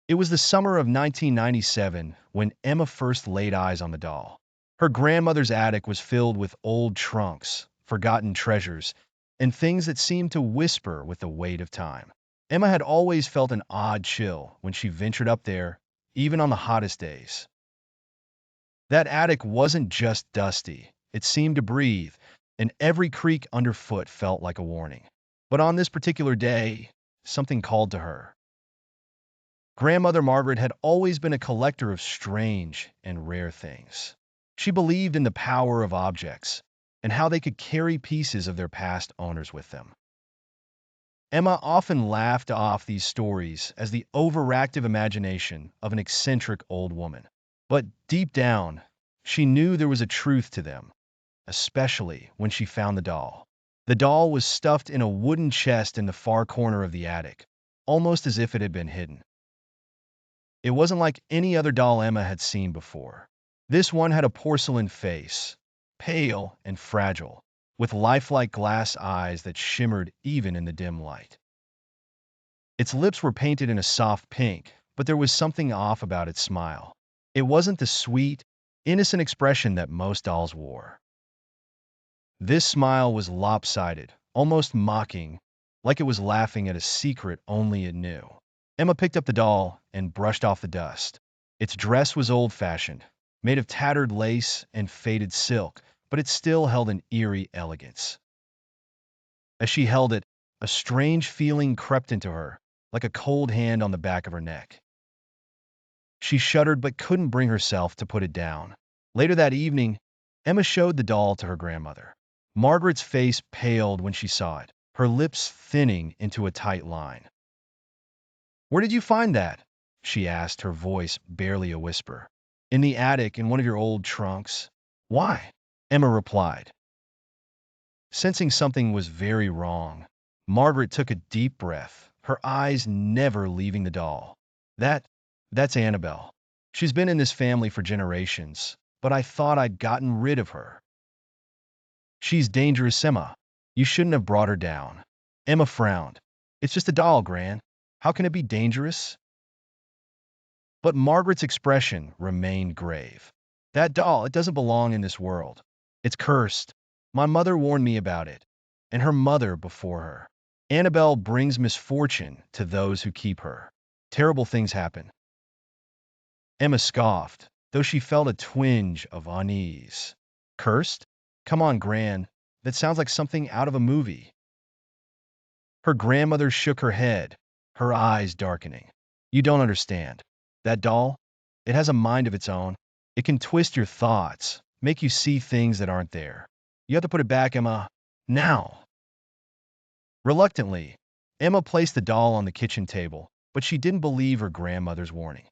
It was the summer of 1997 when Emma first laid eyes on the doll. Her grandmother's attic was filled with old trunks, forgotten treasures, and things that seemed to whisper with the weight of time. Emma had always felt an odd chill when she ventured up there, even on the hottest days. That attic wasn't just dusty, it seemed to breathe, and every creak underfoot felt like a warning. But on this particular day, something called to her. Grandmother Margaret had always been a collector of strange and rare things. She believed in the power of objects and how they could carry pieces of their past owners with them. Emma often laughed off these stories as the overactive imagination of an eccentric old woman. But deep down, she knew there was a truth to them, especially when she found the doll. The doll was stuffed in a wooden chest in the far corner of the attic, almost as if it had been hidden. It wasn't like any other doll Emma had seen before. This one had a porcelain face, pale and fragile, with lifelike glass eyes that shimmered even in the dim light. Its lips were painted in a soft pink, but there was something off about its smile. It wasn't the sweet, innocent expression that most dolls wore. This smile was lopsided, almost mocking, like it was laughing at a secret only it knew. Emma picked up the doll and brushed off the dust. Its dress was old-fashioned, made of tattered lace and faded silk, but it still held an eerie elegance. As she held it, a strange feeling crept into her, like a cold hand on the back of her neck. She shuddered but couldn't bring herself to put it down. Later that evening, Emma showed the doll to her grandmother. Margaret's face paled when she saw it, her lips thinning into a tight line. "Where did you find that?" she asked, her voice barely a whisper. "In the attic, in one of your old trunks." "Why?" Emma replied. Sensing something was very wrong, Margaret took a deep breath, her eyes never leaving the doll. That's Annabelle. She's been in this family for generations, but I thought I'd gotten rid of her." "She's dangerous, Emma. You shouldn't have brought her down." Emma frowned. "It's just a doll, Gran. How can it be dangerous?" But Margaret's expression remained grave. "That doll, it doesn't belong in this world. It's cursed. My mother warned me about it, and her mother before her. Annabelle brings misfortune to those who keep her. Terrible things happen." Emma scoffed, though she felt a twinge of unease. "Cursed? Come on, Gran. That sounds like something out of a movie." Her grandmother shook her head, her eyes darkening. "You don't understand. That doll, it has a mind of its own. It can twist your thoughts, make you see things that aren't there. You have to put it back, Emma. Now." Reluctantly, Emma placed the doll on the kitchen table, but she didn't believe her grandmother's warning.